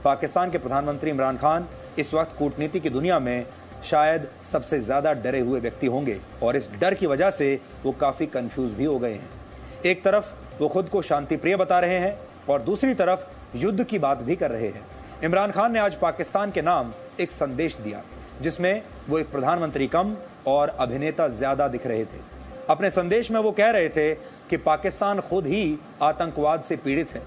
पाकिस्तान के प्रधानमंत्री इमरान खान इस वक्त कूटनीति की दुनिया में शायद सबसे ज्यादा डरे हुए व्यक्ति होंगे और इस डर की वजह से वो काफी कंफ्यूज भी हो गए हैं। एक तरफ वो खुद को शांति प्रिय बता रहे हैं और दूसरी तरफ युद्ध की बात भी कर रहे हैं। इमरान खान ने आज पाकिस्तान के नाम एक संदेश दिया जिसमें वो एक प्रधानमंत्री कम और अभिनेता ज्यादा दिख रहे थे। अपने संदेश में वो कह रहे थे कि पाकिस्तान खुद ही आतंकवाद से पीड़ित है।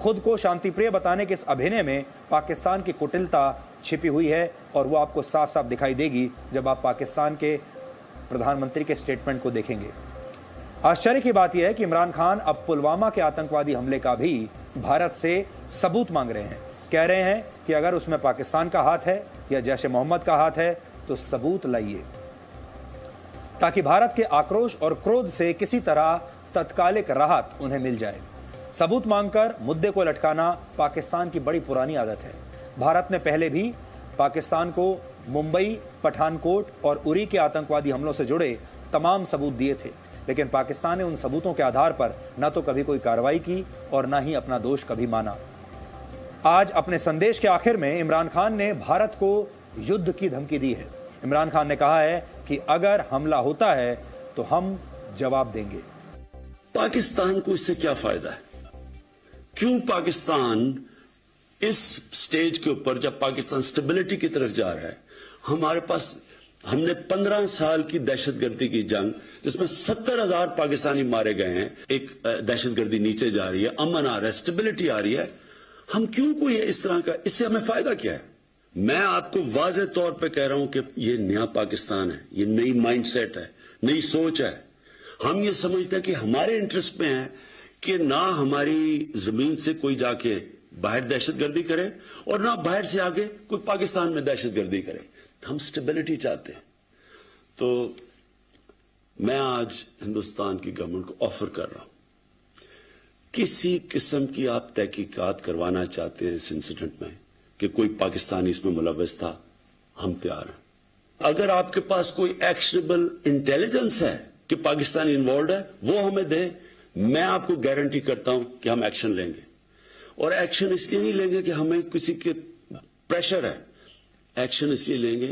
खुद को शांति प्रिय बताने के इस अभिनय में पाकिस्तान की कुटिलता छिपी हुई है और वो आपको साफ साफ दिखाई देगी जब आप पाकिस्तान के प्रधानमंत्री के स्टेटमेंट को देखेंगे। आश्चर्य की बात यह है कि इमरान खान अब पुलवामा के आतंकवादी हमले का भी भारत से सबूत मांग रहे हैं। कह रहे हैं कि अगर उसमें पाकिस्तान का हाथ है या जैश-ए मोहम्मद का हाथ है तो सबूत लाइए, ताकि भारत के आक्रोश और क्रोध से किसी तरह तत्कालिक राहत उन्हें मिल जाए। सबूत मांगकर मुद्दे को लटकाना पाकिस्तान की बड़ी पुरानी आदत है। भारत ने पहले भी पाकिस्तान को मुंबई, पठानकोट और उरी के आतंकवादी हमलों से जुड़े तमाम सबूत दिए थे, लेकिन पाकिस्तान ने उन सबूतों के आधार पर न तो कभी कोई कार्रवाई की और न ही अपना दोष कभी माना। आज अपने संदेश के आखिर में इमरान खान ने भारत को युद्ध की धमकी दी है। इमरान खान ने कहा है कि अगर हमला होता है तो हम जवाब देंगे। पाकिस्तान को इससे क्या फायदा है? क्यों पाकिस्तान इस स्टेज के ऊपर, जब पाकिस्तान स्टेबिलिटी की तरफ जा रहा है, हमारे पास हमने 15 साल की दहशतगर्दी की जंग जिसमें 70,000 पाकिस्तानी मारे गए हैं, एक दहशतगर्दी नीचे जा रही है, अमन आ रहा है, स्टेबिलिटी आ रही है, हम क्यों कोई इस तरह का, इससे हमें फायदा क्या है? मैं आपको वाज़े तौर पे कह रहा हूं कि ये नया पाकिस्तान है, ये नई माइंडसेट है, नई सोच है। हम ये समझते हैं कि हमारे इंटरेस्ट में है कि ना हमारी जमीन से कोई जाके बाहर दहशतगर्दी करे और ना बाहर से आगे कोई पाकिस्तान में दहशतगर्दी करे। हम स्टेबिलिटी चाहते हैं। तो मैं आज हिंदुस्तान की गवर्नमेंट को ऑफर कर रहा हूं, किसी किस्म की आप तहकीकात करवाना चाहते हैं इस इंसिडेंट में कि कोई पाकिस्तानी इसमें मुलव्वस था, हम तैयार हैं। अगर आपके पास कोई एक्शनेबल इंटेलिजेंस है कि पाकिस्तान इन्वॉल्व है, वो हमें दे, मैं आपको गारंटी करता हूं कि हम एक्शन लेंगे। और एक्शन इसलिए नहीं लेंगे कि हमें किसी के प्रेशर है, एक्शन इसलिए लेंगे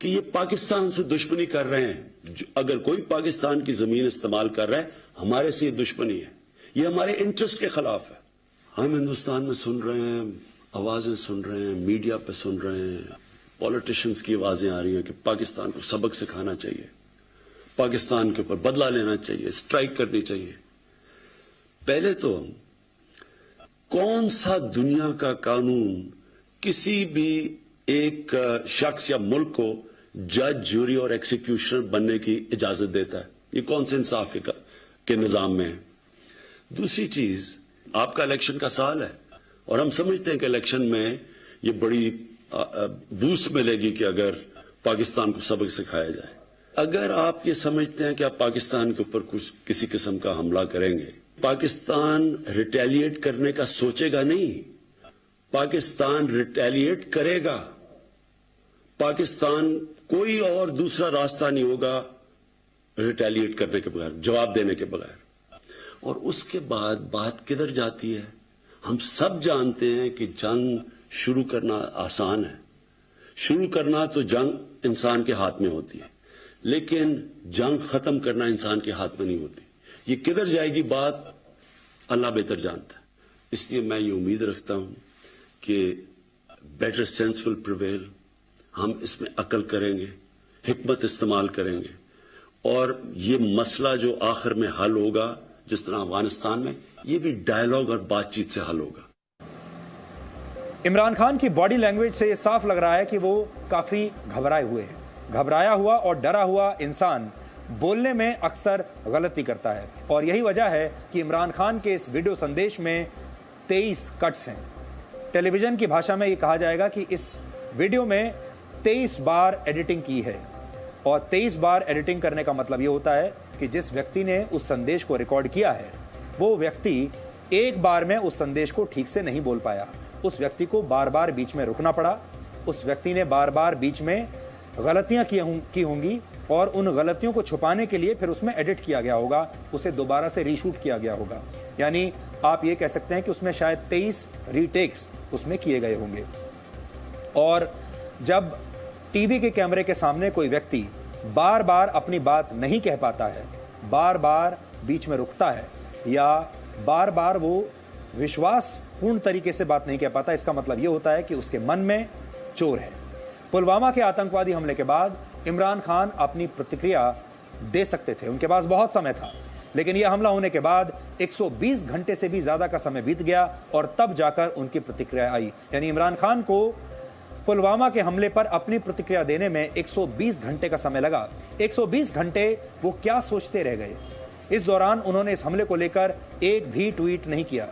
कि ये पाकिस्तान से दुश्मनी कर रहे हैं। अगर कोई पाकिस्तान की जमीन इस्तेमाल कर रहा है, हमारे से ये दुश्मनी है, ये हमारे इंटरेस्ट के खिलाफ है। हम हिंदुस्तान में सुन रहे हैं, आवाजें सुन रहे हैं, मीडिया पे सुन रहे हैं, पॉलिटिशियंस की आवाजें आ रही हैं कि पाकिस्तान को सबक सिखाना चाहिए, पाकिस्तान के ऊपर बदला लेना चाहिए, स्ट्राइक करनी चाहिए। पहले तो कौन सा दुनिया का कानून किसी भी एक शख्स या मुल्क को जज, जूरी और एक्सिक्यूशनर बनने की इजाजत देता है? ये कौन से इंसाफ के निजाम में है? दूसरी चीज, आपका इलेक्शन का साल है और हम समझते हैं कि इलेक्शन में ये बड़ी बूस्ट मिलेगी कि अगर पाकिस्तान को सबक सिखाया जाए। अगर आप ये समझते हैं कि आप पाकिस्तान के ऊपर कुछ किसी किस्म का हमला करेंगे, पाकिस्तान रिटेलिएट करने का सोचेगा नहीं, पाकिस्तान रिटेलिएट करेगा। पाकिस्तान कोई और दूसरा रास्ता नहीं होगा रिटेलिएट करने के बगैर, जवाब देने के बगैर। और उसके बाद बात किधर जाती है? हम सब जानते हैं कि जंग शुरू करना आसान है, शुरू करना तो जंग इंसान के हाथ में होती है, लेकिन जंग खत्म करना इंसान के हाथ में नहीं होती। ये किधर जाएगी बात अल्लाह बेहतर जानता है। इसलिए मैं ये उम्मीद रखता हूं कि बेटर सेंस विल प्रिवेल, हम इसमें अकल करेंगे, हिकमत इस्तेमाल करेंगे और ये मसला जो आखिर में हल होगा, जिस तरह अफगानिस्तान में, ये भी डायलॉग और बातचीत से हल होगा। इमरान खान की बॉडी लैंग्वेज से ये साफ लग रहा है कि वो काफी घबराए हुए हैं। घबराया हुआ और डरा हुआ इंसान बोलने में अक्सर गलती करता है और यही वजह है कि इमरान खान के इस वीडियो संदेश में 23 कट्स हैं। टेलीविजन की भाषा में ये कहा जाएगा कि इस वीडियो में 23 बार एडिटिंग की है और 23 बार एडिटिंग करने का मतलब ये होता है कि जिस व्यक्ति ने उस संदेश को रिकॉर्ड किया है वो व्यक्ति एक बार में उस संदेश को ठीक से नहीं बोल पाया। उस व्यक्ति को बार बार बीच में रुकना पड़ा, उस व्यक्ति ने बार बार बीच में गलतियां की होंगी और उन गलतियों को छुपाने के लिए फिर उसमें एडिट किया गया होगा, उसे दोबारा से रीशूट किया गया होगा। यानी आप ये कह सकते हैं कि उसमें शायद 23 रीटेक्स उसमें किए गए होंगे। और जब टीवी के कैमरे के सामने कोई व्यक्ति बार बार अपनी बात नहीं कह पाता है, बार बार बीच में रुकता है, या बार बार वो विश्वासपूर्ण तरीके से बात नहीं कह पाता, इसका मतलब ये होता है कि उसके मन में चोर है। पुलवामा के आतंकवादी हमले के बाद इमरान खान अपनी प्रतिक्रिया दे सकते थे, उनके पास बहुत समय था, लेकिन यह हमला होने के बाद 120 घंटे से भी ज्यादा का समय बीत गया और तब जाकर उनकी प्रतिक्रिया आई। यानी इमरान खान को पुलवामा के हमले पर अपनी प्रतिक्रिया देने में 120 घंटे का समय लगा। 120 घंटे वो क्या सोचते रह गए। इस दौरान उन्होंने इस हमले को लेकर एक भी ट्वीट नहीं किया।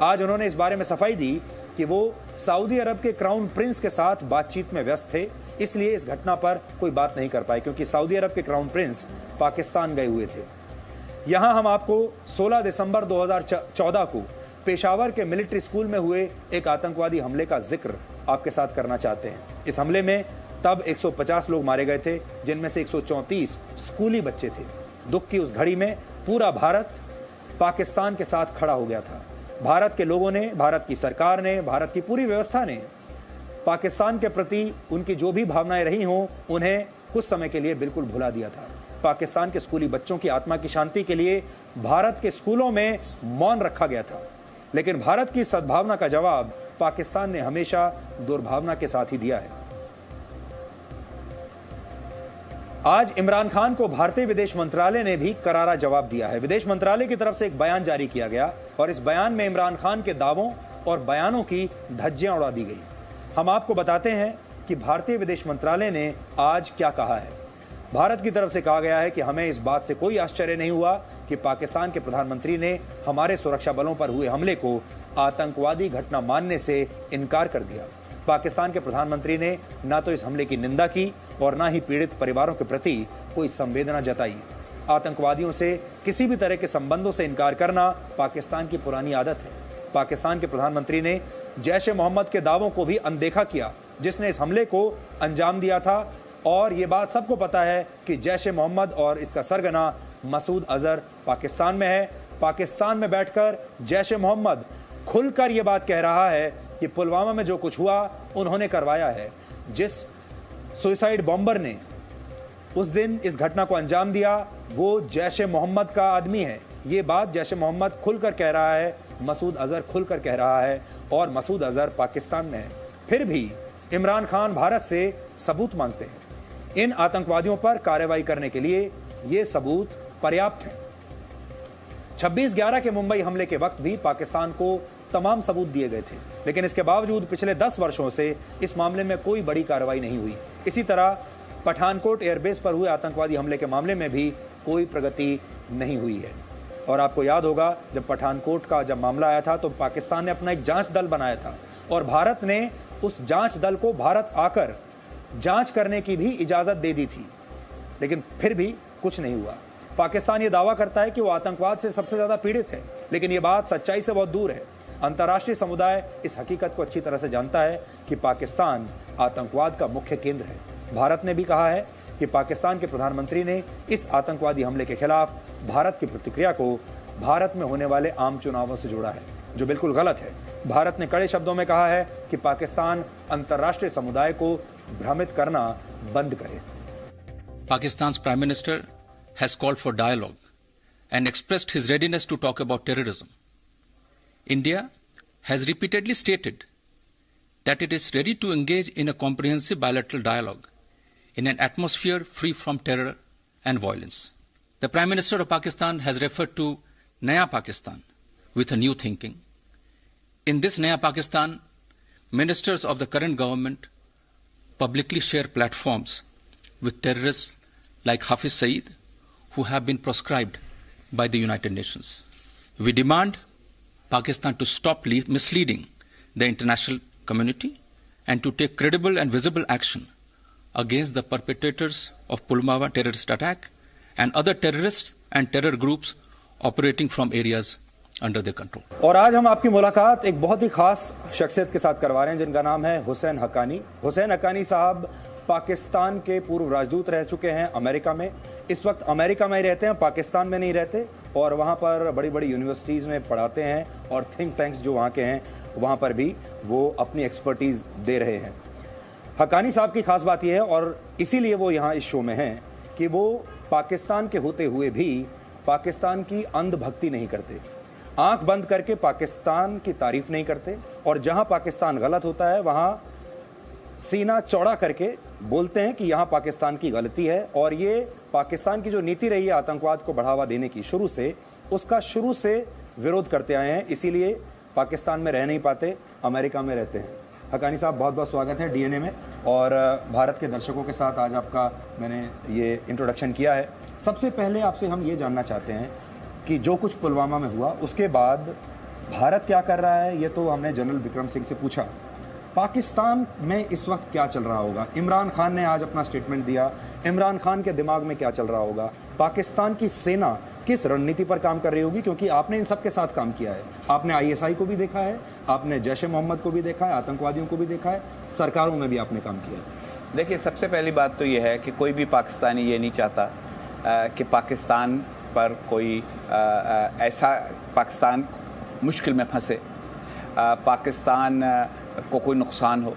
आज उन्होंने इस बारे में सफाई दी कि वो सऊदी अरब के क्राउन प्रिंस के साथ बातचीत में व्यस्त थे, इसलिए इस घटना पर कोई बात नहीं कर पाए, क्योंकि सऊदी अरब के क्राउन प्रिंस पाकिस्तान गए हुए थे। यहां हम आपको 16 दिसंबर 2014 को पेशावर के मिलिट्री स्कूल में हुए एक आतंकवादी हमले का जिक्र आपके साथ करना चाहते हैं। इस हमले में तब 150 लोग मारे गए थे, जिनमें से 134 स्कूली बच्चे थे। दुख की उस घड़ी में पूरा भारत पाकिस्तान के साथ खड़ा हो गया था। भारत के लोगों ने, भारत की सरकार ने, भारत की पूरी व्यवस्था ने पाकिस्तान के प्रति उनकी जो भी भावनाएं रही हों, उन्हें कुछ समय के लिए बिल्कुल भुला दिया था। पाकिस्तान के स्कूली बच्चों की आत्मा की शांति के लिए भारत के स्कूलों में मौन रखा गया था, लेकिन भारत की सद्भावना का जवाब पाकिस्तान ने हमेशा दुर्भावना के साथ ही दिया है। आज इमरान खान को भारतीय विदेश मंत्रालय ने भी करारा जवाब दिया है। विदेश मंत्रालय की तरफ से एक बयान जारी किया गया और इस बयान में इमरान खान के दावों और बयानों की धज्जियां उड़ा दी गई। हम आपको बताते हैं कि भारतीय विदेश मंत्रालय ने आज क्या कहा है। भारत की तरफ से कहा गया है कि हमें इस बात से कोई आश्चर्य नहीं हुआ कि पाकिस्तान के प्रधानमंत्री ने हमारे सुरक्षा बलों पर हुए हमले को आतंकवादी घटना मानने से इनकार कर दिया। पाकिस्तान के प्रधानमंत्री ने न तो इस हमले की निंदा की और न ही पीड़ित परिवारों के प्रति कोई संवेदना जताई। आतंकवादियों से किसी भी तरह के संबंधों से इनकार करना पाकिस्तान की पुरानी आदत है। पाकिस्तान के प्रधानमंत्री ने जैश-ए-मोहम्मद के दावों को भी अनदेखा किया, जिसने इस हमले को अंजाम दिया था। और ये बात सबको पता है कि जैश-ए-मोहम्मद और इसका सरगना मसूद अजहर पाकिस्तान में है। पाकिस्तान में बैठकर जैश-ए-मोहम्मद खुलकर ये बात कह रहा है कि पुलवामा में जो कुछ हुआ उन्होंने करवाया है। जिस सुसाइड बॉम्बर ने उस दिन इस घटना को अंजाम दिया वो जैश-ए-मोहम्मद का आदमी है। ये बात जैश-ए-मोहम्मद खुलकर कह रहा है, मसूद अजहर खुलकर कह रहा है, और मसूद अजहर पाकिस्तान में है। फिर भी इमरान खान भारत से सबूत मांगते हैं। इन आतंकवादियों पर कार्रवाई करने के लिए ये सबूत पर्याप्त हैं। 26/11 के मुंबई हमले के वक्त भी पाकिस्तान को तमाम सबूत दिए गए थे, लेकिन इसके बावजूद पिछले 10 वर्षों से इस मामले में कोई बड़ी कार्रवाई नहीं हुई। इसी तरह पठानकोट एयरबेस पर हुए आतंकवादी हमले के मामले में भी कोई प्रगति नहीं हुई है। और आपको याद होगा जब पठानकोट का मामला आया था तो पाकिस्तान ने अपना एक जांच दल बनाया था और भारत ने उस जांच दल को भारत आकर जांच करने की भी इजाजत दे दी थी, लेकिन फिर भी कुछ नहीं हुआ। पाकिस्तान ये दावा करता है कि वो आतंकवाद से सबसे ज्यादा पीड़ित है, लेकिन ये बात सच्चाई से बहुत दूर है। अंतर्राष्ट्रीय समुदाय इस हकीकत को अच्छी तरह से जानता है कि पाकिस्तान आतंकवाद का मुख्य केंद्र है। भारत ने भी कहा है कि पाकिस्तान के प्रधानमंत्री ने इस आतंकवादी हमले के खिलाफ भारत की प्रतिक्रिया को भारत में होने वाले आम चुनावों से जोड़ा है, जो बिल्कुल गलत है। भारत ने कड़े शब्दों में कहा है कि पाकिस्तान अंतर्राष्ट्रीय समुदाय को भ्रमित करना बंद करे। Pakistan's Prime Minister has called for dialogue and expressed his readiness to talk about terrorism. India has repeatedly stated that it is ready to engage in a comprehensive bilateral dialogue in an atmosphere free from terror and violence. The Prime Minister of Pakistan has referred to Naya Pakistan with a new thinking. In this Naya Pakistan, ministers of the current government publicly share platforms with terrorists like Hafiz Saeed, who have been proscribed by the United Nations. We demand Pakistan to stop misleading the international community and to take credible and visible action against the perpetrators of Pulwama terrorist attack and other terrorists and terror groups operating from areas under their control. और आज हम आपकी मुलाकात एक बहुत ही खास शख्सियत के साथ करवा रहे हैं जिनका नाम है हुसैन हक्कानी। हुसैन हक्कानी साहब पाकिस्तान के पूर्व राजदूत रह चुके हैं अमेरिका में। इस वक्त अमेरिका में ही रहते हैं, पाकिस्तान में नहीं रहते, और वहाँ पर बड़ी बड़ी यूनिवर्सिटीज़ में पढ़ाते हैं और थिंक टैंक्स जो वहाँ के हैं वहाँ पर भी वो अपनी एक्सपर्टीज़ दे रहे हैं। हक्कानी साहब की खास बात यह है, और इसीलिए वो यहाँ इस शो में हैं, कि वो पाकिस्तान के होते हुए भी पाकिस्तान की अंधभक्ति नहीं करते, आंख बंद करके पाकिस्तान की तारीफ नहीं करते, और जहां पाकिस्तान गलत होता है वहां सीना चौड़ा करके बोलते हैं कि यहां पाकिस्तान की गलती है। और ये पाकिस्तान की जो नीति रही है आतंकवाद को बढ़ावा देने की, शुरू से उसका शुरू से विरोध करते आए हैं, इसीलिए पाकिस्तान में रह नहीं पाते, अमेरिका में रहते हैं। हक्कानी साहब, बहुत बहुत स्वागत है डीएनए में, और भारत के दर्शकों के साथ आज आपका मैंने ये इंट्रोडक्शन किया है। सबसे पहले आपसे हम ये जानना चाहते हैं कि जो कुछ पुलवामा में हुआ उसके बाद भारत क्या कर रहा है। ये तो हमने जनरल विक्रम सिंह से पूछा, पाकिस्तान में इस वक्त क्या चल रहा होगा। इमरान खान ने आज अपना स्टेटमेंट दिया, इमरान खान के दिमाग में क्या चल रहा होगा, पाकिस्तान की सेना किस रणनीति पर काम कर रही होगी, क्योंकि आपने इन सब के साथ काम किया है। आपने आईएसआई को भी देखा है, आपने जैश ए मोहम्मद को भी देखा है, आतंकवादियों को भी देखा है, सरकारों में भी आपने काम किया है। देखिए, सबसे पहली बात तो ये है कि कोई भी पाकिस्तानी ये नहीं चाहता कि पाकिस्तान पर कोई ऐसा पाकिस्तान मुश्किल में फंसे, पाकिस्तान को कोई नुकसान हो।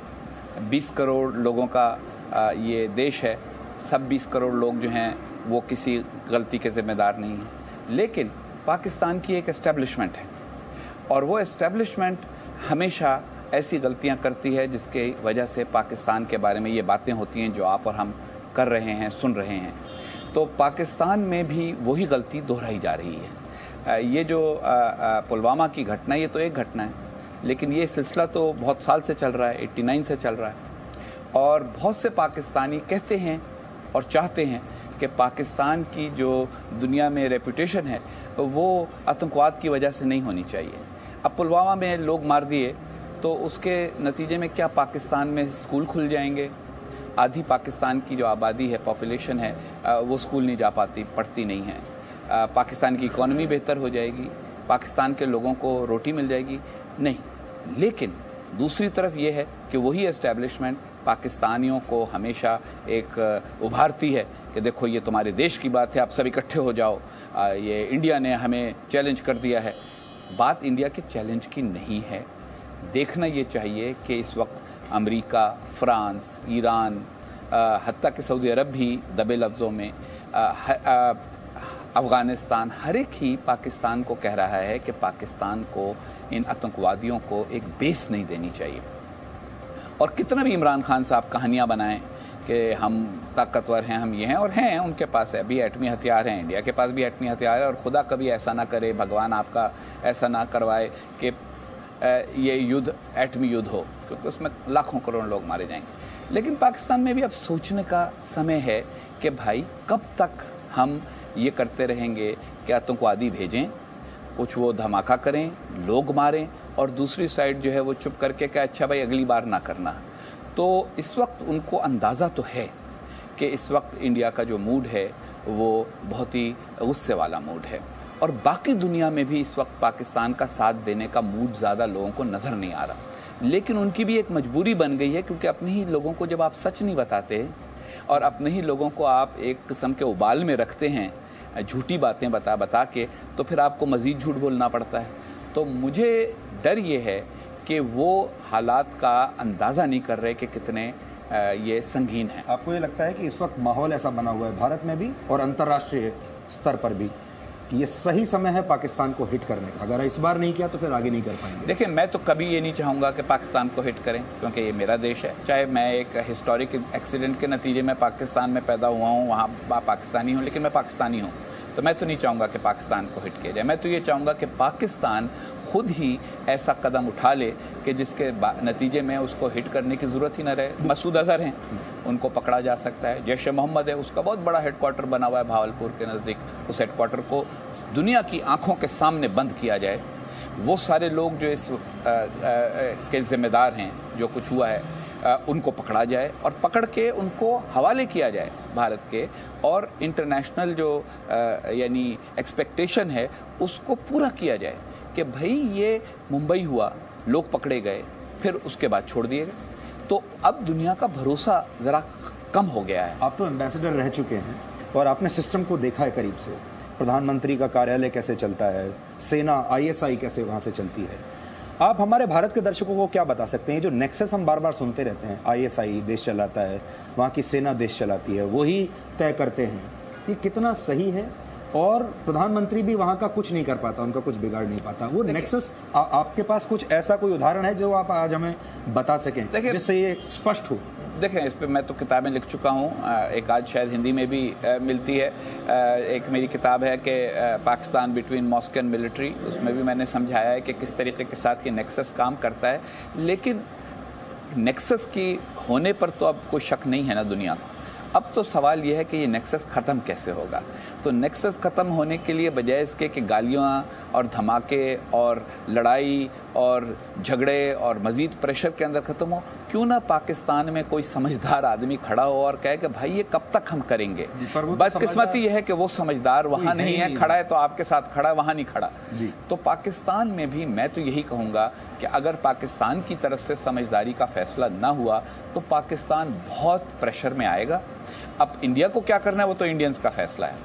20 करोड़ लोगों का ये देश है, सब 20 करोड़ लोग जो हैं वो किसी गलती के ज़िम्मेदार नहीं हैं। लेकिन पाकिस्तान की एक एस्टेब्लिशमेंट है, और वो एस्टेब्लिशमेंट हमेशा ऐसी गलतियां करती है जिसके वजह से पाकिस्तान के बारे में ये बातें होती हैं जो आप और हम कर रहे हैं, सुन रहे हैं। तो पाकिस्तान में भी वही गलती दोहराई जा रही है। ये जो पुलवामा की घटना, ये तो एक घटना है, लेकिन ये सिलसिला तो बहुत साल से चल रहा है, 89 से चल रहा है। और बहुत से पाकिस्तानी कहते हैं और चाहते हैं कि पाकिस्तान की जो दुनिया में रेपुटेशन है वो आतंकवाद की वजह से नहीं होनी चाहिए। अब पुलवामा में लोग मार दिए तो उसके नतीजे में क्या पाकिस्तान में स्कूल खुल जाएंगे? आधी पाकिस्तान की जो आबादी है, पॉपुलेशन है, वो स्कूल नहीं जा पाती, पढ़ती नहीं है। पाकिस्तान की इकॉनमी बेहतर हो जाएगी, पाकिस्तान के लोगों को रोटी मिल जाएगी? नहीं। लेकिन दूसरी तरफ ये है कि वही एस्टेब्लिशमेंट पाकिस्तानियों को हमेशा एक उभारती है कि देखो ये तुम्हारे देश की बात है, आप सब इकट्ठे हो जाओ, ये इंडिया ने हमें चैलेंज कर दिया है। बात इंडिया के चैलेंज की नहीं है। देखना ये चाहिए कि इस वक्त अमेरिका, फ्रांस, ईरान, हत्ता कि सऊदी अरब भी दबे लफ्ज़ों में, अफ़गानिस्तान, हर एक ही पाकिस्तान को कह रहा है कि पाकिस्तान को, इन आतंकवादियों को एक बेस नहीं देनी चाहिए। और कितना भी इमरान खान साहब कहानियाँ बनाएं कि हम ताकतवर हैं, हम ये हैं, और हैं, उनके पास अभी एटमी हथियार हैं, इंडिया के पास भी एटमी हथियार है, और खुदा कभी ऐसा ना करे, भगवान आपका ऐसा ना करवाए कि ये युद्ध एटमी युद्ध हो, क्योंकि उसमें लाखों करोड़ लोग मारे जाएंगे। लेकिन पाकिस्तान में भी अब सोचने का समय है कि भाई कब तक हम ये करते रहेंगे कि आतंकवादी भेजें, कुछ वो धमाका करें, लोग मारें, और दूसरी साइड जो है वो चुप करके कि अच्छा भाई अगली बार ना करना। तो इस वक्त उनको अंदाज़ा तो है कि इस वक्त इंडिया का जो मूड है वो बहुत ही गुस्से वाला मूड है, और बाकी दुनिया में भी इस वक्त पाकिस्तान का साथ देने का मूड ज़्यादा लोगों को नज़र नहीं आ रहा। लेकिन उनकी भी एक मजबूरी बन गई है, क्योंकि अपने ही लोगों को जब आप सच नहीं बताते और अपने ही लोगों को आप एक किस्म के उबाल में रखते हैं झूठी बातें बता बता के, तो फिर आपको मज़ीद झूठ बोलना पड़ता है। तो मुझे डर ये है कि वो हालात का अंदाज़ा नहीं कर रहे कि कितने ये संगीन है। आपको ये लगता है कि इस वक्त माहौल ऐसा बना हुआ है भारत में भी और अंतर्राष्ट्रीय स्तर पर भी कि ये सही समय है पाकिस्तान को हिट करने का? अगर इस बार नहीं किया तो फिर आगे नहीं कर पाएंगे। देखिए, मैं तो कभी ये नहीं चाहूँगा कि पाकिस्तान को हिट करें, क्योंकि ये मेरा देश है। चाहे मैं एक हिस्टोरिक एक्सीडेंट के नतीजे में पाकिस्तान में पैदा हुआ हूँ, वहाँ पाकिस्तानी हूँ, लेकिन मैं पाकिस्तानी हूँ, तो मैं तो नहीं चाहूँगा कि पाकिस्तान को हिट किया जाए। मैं तो ये चाहूँगा कि पाकिस्तान खुद ही ऐसा कदम उठा ले कि जिसके नतीजे में उसको हिट करने की ज़रूरत ही ना रहे। मसूद अज़हर हैं, उनको पकड़ा जा सकता है। जैश ए मोहम्मद है, उसका बहुत बड़ा हेडक्वार्टर बना हुआ है भावलपुर के नज़दीक। उस हेडक्वार्टर को दुनिया की आंखों के सामने बंद किया जाए। वो सारे लोग जो इस के ज़िम्मेदार हैं, जो कुछ हुआ है, उनको पकड़ा जाए और पकड़ के उनको हवाले किया जाए भारत के, और इंटरनेशनल जो यानी एक्सपेक्टेशन है उसको पूरा किया जाए कि भाई ये मुंबई हुआ, लोग पकड़े गए, फिर उसके बाद छोड़ दिए गए। तो अब दुनिया का भरोसा ज़रा कम हो गया है। आप तो एम्बेसडर रह चुके हैं और आपने सिस्टम को देखा है करीब से, प्रधानमंत्री का कार्यालय कैसे चलता है, सेना ISI कैसे वहाँ से चलती है। आप हमारे भारत के दर्शकों को क्या बता सकते हैं, जो नेक्सस हम बार बार सुनते रहते हैं, ISI देश चलाता है, वहाँ की सेना देश चलाती है, वही तय करते हैं, ये कितना सही है? और प्रधानमंत्री भी वहाँ का कुछ नहीं कर पाता, उनका कुछ बिगाड़ नहीं पाता। वो नेक्सस आपके पास कुछ ऐसा कोई उदाहरण है जो आप आज हमें बता सकें जिससे ये स्पष्ट हो? देखें, इस पे मैं तो किताबें लिख चुका हूँ, एक आज शायद हिंदी में भी मिलती है। एक मेरी किताब है कि Pakistan between Moscow and military, उसमें भी मैंने समझाया है कि किस तरीके के साथ ये नेक्सस काम करता है। लेकिन नेक्सस की होने पर तो अब कोई शक नहीं है ना दुनिया को। अब तो सवाल यह है कि ये नेक्सस ख़त्म कैसे होगा। तो नेक्सस ख़त्म होने के लिए बजाय इसके कि गालियाँ और धमाके और लड़ाई और झगड़े और मज़ीद प्रेशर के अंदर ख़त्म हो, क्यों ना पाकिस्तान में कोई समझदार आदमी खड़ा हो और कहे कि भाई ये कब तक हम करेंगे। बदकिस्मती ये है कि वो समझदार वहाँ नहीं है, खड़ा है तो आपके साथ खड़ा है, वहाँ नहीं खड़ा। तो पाकिस्तान में भी मैं तो यही कहूँगा कि अगर पाकिस्तान की तरफ से समझदारी का फैसला ना हुआ तो पाकिस्तान बहुत प्रेशर में आएगा। अब इंडिया को क्या करना है वो तो इंडियंस का फैसला है,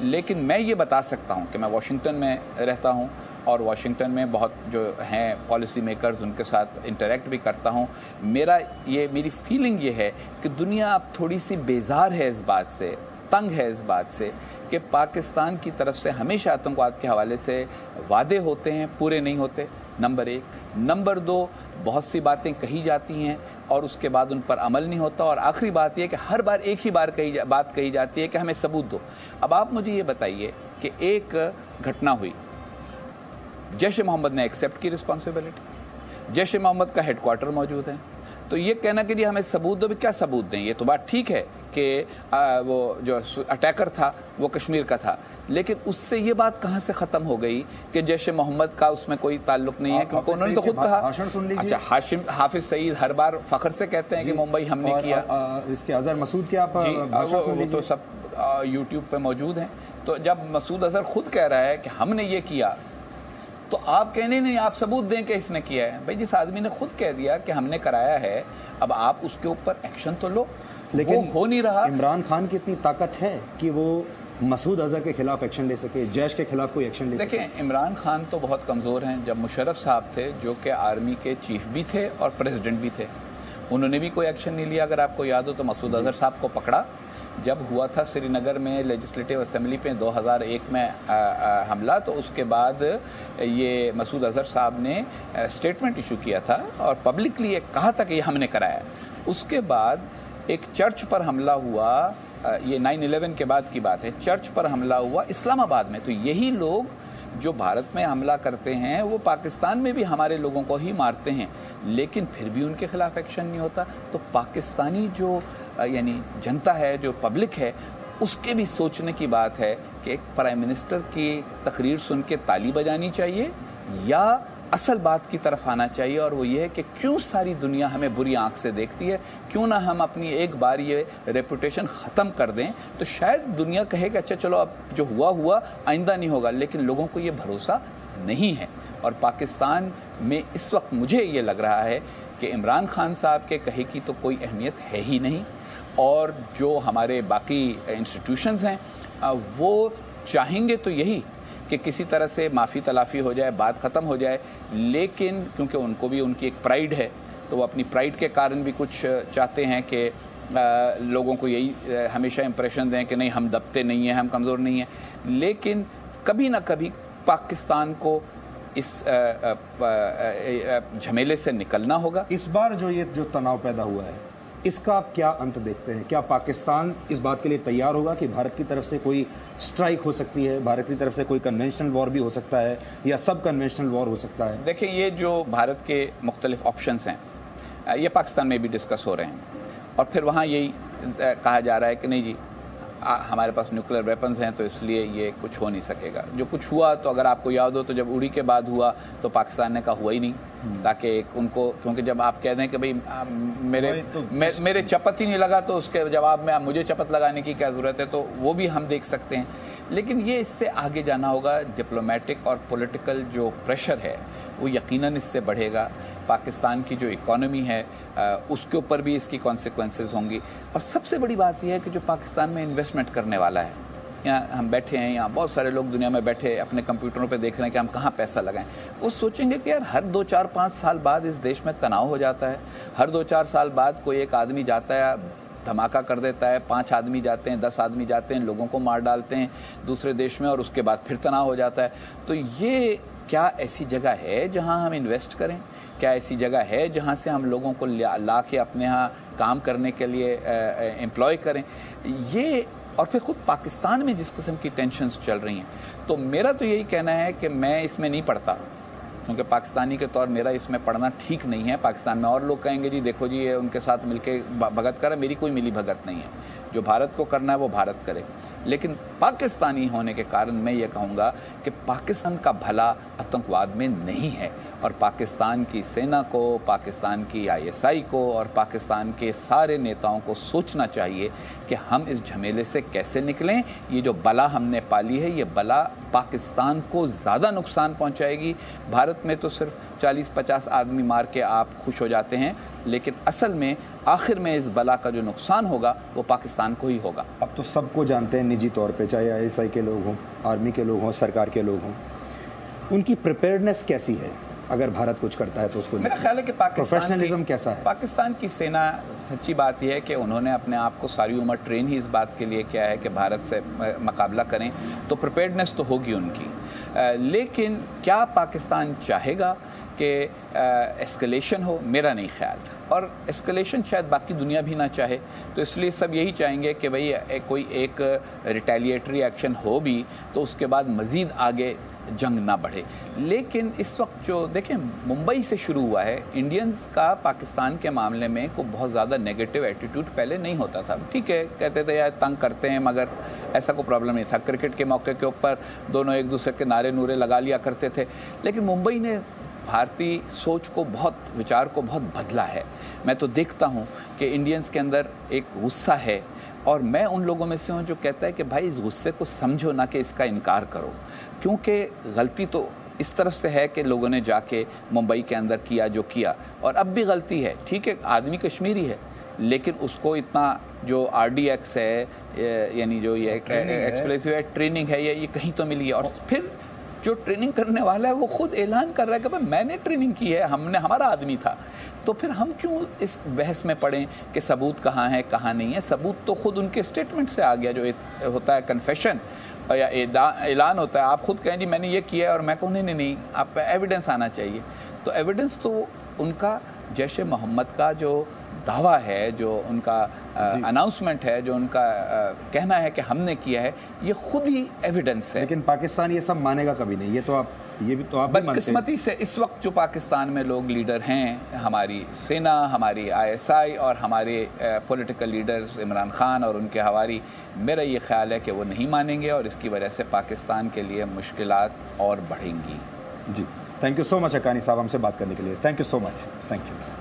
लेकिन मैं ये बता सकता हूँ कि मैं वाशिंगटन में रहता हूँ और वाशिंगटन में बहुत जो हैं पॉलिसी मेकर्स, उनके साथ इंटरेक्ट भी करता हूँ। मेरी फीलिंग ये है कि दुनिया अब थोड़ी सी बेजार है इस बात से, तंग है इस बात से कि पाकिस्तान की तरफ से हमेशा आतंकवाद के हवाले से वादे होते हैं, पूरे नहीं होते, नंबर 1। नंबर 2, बहुत सी बातें कही जाती हैं और उसके बाद उन पर अमल नहीं होता। और आखिरी बात यह कि हर बार एक ही बात कही जाती है कि हमें सबूत दो। अब आप मुझे ये बताइए कि एक घटना हुई, जैश ए मोहम्मद ने एक्सेप्ट की रिस्पॉन्सिबिलिटी, जैश ए मोहम्मद का हेडक्वार्टर मौजूद है, तो ये कहना कि जी हमें सबूत दो, भी क्या सबूत दें? ये तो बात ठीक है कि वो जो अटैकर था वो कश्मीर का था, लेकिन उससे ये बात कहाँ से ख़त्म हो गई कि जैश ए मोहम्मद का उसमें कोई ताल्लुक नहीं है, क्योंकि उन्होंने तो खुद कहा। अच्छा, हाफिज सईद हर बार फ़ख्र से कहते हैं कि मुंबई हमने किया। इसके अजहर मसूद के आप वो तो सब यूट्यूब पे मौजूद हैं। तो जब मसूद अजहर खुद कह रहा है कि हमने ये किया, तो आप कहने नहीं, आप सबूत दें कि इसने किया है। भाई जिस आदमी ने खुद कह दिया कि हमने कराया है, अब आप उसके ऊपर एक्शन तो लो। लेकिन वो हो नहीं रहा। इमरान खान की इतनी ताकत है कि वो मसूद अजहर के खिलाफ एक्शन ले सके, जैश के खिलाफ कोई एक्शन ले सके? देखिए, इमरान खान तो बहुत कमज़ोर हैं। जब मुशर्रफ साहब थे, जो कि आर्मी के चीफ भी थे और प्रेसिडेंट भी थे, उन्होंने भी कोई एक्शन नहीं लिया। अगर आपको याद हो तो मसूद अजहर साहब को पकड़ा जब हुआ था श्रीनगर में लेजिस्लेटिव असेंबली पे 2001 में हमला, तो उसके बाद ये मसूद अजहर साहब ने स्टेटमेंट इशू किया था और पब्लिकली ये कहा था कि ये हमने कराया। उसके बाद एक चर्च पर हमला हुआ, ये 9/11 के बाद की बात है, चर्च पर हमला हुआ इस्लामाबाद में। तो यही लोग जो भारत में हमला करते हैं वो पाकिस्तान में भी हमारे लोगों को ही मारते हैं, लेकिन फिर भी उनके खिलाफ एक्शन नहीं होता। तो पाकिस्तानी जो यानी जनता है, जो पब्लिक है, उसके भी सोचने की बात है कि एक प्राइम मिनिस्टर की तकरीर सुन के ताली बजानी चाहिए या असल बात की तरफ आना चाहिए। और वो ये है कि क्यों सारी दुनिया हमें बुरी आंख से देखती है, क्यों ना हम अपनी एक बार ये रेपुटेशन ख़त्म कर दें, तो शायद दुनिया कहे कि अच्छा चलो अब जो हुआ हुआ, आइंदा नहीं होगा। लेकिन लोगों को ये भरोसा नहीं है। और पाकिस्तान में इस वक्त मुझे ये लग रहा है कि इमरान खान साहब के कहे की तो कोई अहमियत है ही नहीं, और जो हमारे बाकी इंस्टीट्यूशंस हैं वो चाहेंगे तो यही कि किसी तरह से माफ़ी तलाफ़ी हो जाए, बात ख़त्म हो जाए। लेकिन क्योंकि उनको भी उनकी एक प्राइड है, तो वो अपनी प्राइड के कारण भी कुछ चाहते हैं कि लोगों को यही हमेशा इंप्रेशन दें कि नहीं हम दबते नहीं हैं, हम कमज़ोर नहीं हैं। लेकिन कभी ना कभी पाकिस्तान को इस झमेले से निकलना होगा। इस बार जो तनाव पैदा हुआ है, इसका आप क्या अंत देखते हैं? क्या पाकिस्तान इस बात के लिए तैयार होगा कि भारत की तरफ से कोई स्ट्राइक हो सकती है, भारत की तरफ से कोई कन्वेंशनल वॉर भी हो सकता है या सब कन्वेंशनल वॉर हो सकता है? देखिए, ये जो भारत के मुख्तलिफ ऑप्शंस हैं, ये पाकिस्तान में भी डिस्कस हो रहे हैं, और फिर वहाँ यही कहा जा रहा है कि नहीं जी हमारे पास न्यूक्लियर वेपन्स हैं, तो इसलिए ये कुछ हो नहीं सकेगा। जो कुछ हुआ, तो अगर आपको याद हो तो जब उड़ी के बाद हुआ तो पाकिस्तान ने कहा हुआ ही नहीं। ताकि एक उनको, क्योंकि जब आप कह दें कि भाई मेरे चपत ही नहीं लगा तो उसके जवाब में मुझे चपत लगाने की क्या ज़रूरत है, तो वो भी हम देख सकते हैं। लेकिन ये इससे आगे जाना होगा। डिप्लोमेटिक और पॉलिटिकल जो प्रेशर है वो यकीनन इससे बढ़ेगा। पाकिस्तान की जो इकॉनमी है उसके ऊपर भी इसकी कॉन्सिक्वेंसेस होंगी। और सबसे बड़ी बात यह है कि जो पाकिस्तान में इन्वेस्टमेंट करने वाला है, यहाँ हम बैठे हैं, यहाँ बहुत सारे लोग दुनिया में बैठे अपने कंप्यूटरों पे देख रहे हैं कि हम कहाँ पैसा लगाएं। वो सोचेंगे कि यार हर 2, 4, 5 साल बाद इस देश में तनाव हो जाता है। हर 2, 4 साल बाद कोई एक आदमी जाता है, धमाका कर देता है, 5 आदमी जाते हैं, 10 आदमी जाते हैं, लोगों को मार डालते हैं दूसरे देश में, और उसके बाद फिर तनाव हो जाता है। तो ये क्या ऐसी जगह है जहाँ हम इन्वेस्ट करें? क्या ऐसी जगह है जहाँ से हम लोगों को ला के अपने यहाँ काम करने के लिए एम्प्लॉय करें? ये, और फिर ख़ुद पाकिस्तान में जिस किस्म की टेंशन्स चल रही हैं, तो मेरा तो यही कहना है कि मैं इसमें नहीं पढ़ता, क्योंकि पाकिस्तानी के तौर मेरा इसमें पढ़ना ठीक नहीं है। पाकिस्तान में और लोग कहेंगे जी देखो जी ये उनके साथ मिलके भगत करे, मेरी कोई मिली भगत नहीं है। जो भारत को करना है वो भारत करे, लेकिन पाकिस्तानी होने के कारण मैं ये कहूँगा कि पाकिस्तान का भला आतंकवाद में नहीं है, और पाकिस्तान की सेना को, पाकिस्तान की ISI को और पाकिस्तान के सारे नेताओं को सोचना चाहिए कि हम इस झमेले से कैसे निकलें। ये जो बला हमने पाली है, ये बला पाकिस्तान को ज़्यादा नुकसान पहुंचाएगी। भारत में तो सिर्फ 40-50 आदमी मार के आप खुश हो जाते हैं, लेकिन असल में आखिर में इस बला का जो नुकसान होगा वो पाकिस्तान को ही होगा। अब तो सबको जानते हैं निजी तौर पे, चाहे ISI के लोग हों, आर्मी के लोग हों, सरकार के लोग हों, उनकी प्रिपेयर्डनेस कैसी है? अगर भारत कुछ करता है तो उसको मेरा ख्याल है कि प्रोफेशनलिज्म कैसा है? पाकिस्तान की सेना, सच्ची बात यह है कि उन्होंने अपने आप को सारी उम्र ट्रेन ही इस बात के लिए किया है कि भारत से मुकाबला करें, तो प्रिपेयर्डनेस तो होगी उनकी। लेकिन क्या पाकिस्तान चाहेगा कि एस्केलेशन हो? मेरा नहीं ख्याल, और एस्केलेशन शायद बाकी दुनिया भी ना चाहे। तो इसलिए सब यही चाहेंगे कि भाई कोई एक रिटेलिएटरी एक्शन हो भी तो उसके बाद मज़ीद आगे जंग ना बढ़े। लेकिन इस वक्त जो देखें, मुंबई से शुरू हुआ है, इंडियंस का पाकिस्तान के मामले में को बहुत ज़्यादा नेगेटिव एटीट्यूड पहले नहीं होता था। ठीक है, कहते थे यार तंग करते हैं, मगर ऐसा कोई प्रॉब्लम नहीं था। क्रिकेट के मौके के ऊपर दोनों एक दूसरे के नारे नूरे लगा लिया करते थे। लेकिन मुंबई ने भारतीय सोच को बहुत, विचार को बहुत बदला है। मैं तो देखता हूँ कि इंडियंस के अंदर एक गुस्सा है, और मैं उन लोगों में से हूँ जो कहता है कि भाई इस गुस्से को समझो ना कि इसका इनकार करो, क्योंकि गलती तो इस तरफ से है कि लोगों ने जाके मुंबई के अंदर किया जो किया, और अब भी गलती है। ठीक है, आदमी कश्मीरी है, लेकिन उसको इतना जो RDX है, यानी जो ये एक्सप्लोसिव है, ट्रेनिंग है, ये कहीं तो मिली है। और फिर जो ट्रेनिंग करने वाला है वो खुद ऐलान कर रहा है कि भाई मैंने ट्रेनिंग की है, हमारा आदमी था। तो फिर हम क्यों इस बहस में पड़ें कि सबूत कहाँ है कहाँ नहीं है? सबूत तो खुद उनके स्टेटमेंट से आ गया, जो होता है कन्फेशन या ऐलान होता है। आप खुद कहें जी मैंने ये किया है, और मैं कहूँ नहीं, आप एविडेंस आना चाहिए। तो एविडेंस तो उनका जैश मोहम्मद का जो दावा है, जो उनका अनाउंसमेंट है, जो उनका कहना है कि हमने किया है, ये खुद ही एविडेंस है। लेकिन पाकिस्तान ये सब मानेगा कभी नहीं। ये भी तो आप बदकिस्मती से इस वक्त जो पाकिस्तान में लोग लीडर हैं, हमारी सेना, हमारी ISI और हमारे पॉलिटिकल लीडर्स इमरान खान और उनके हवारी, मेरा ये ख्याल है कि वो नहीं मानेंगे, और इसकी वजह से पाकिस्तान के लिए मुश्किलात और बढ़ेंगी। जी, thank you so much Haqqani साहब हमसे बात करने के लिए। Thank you so much. Thank you.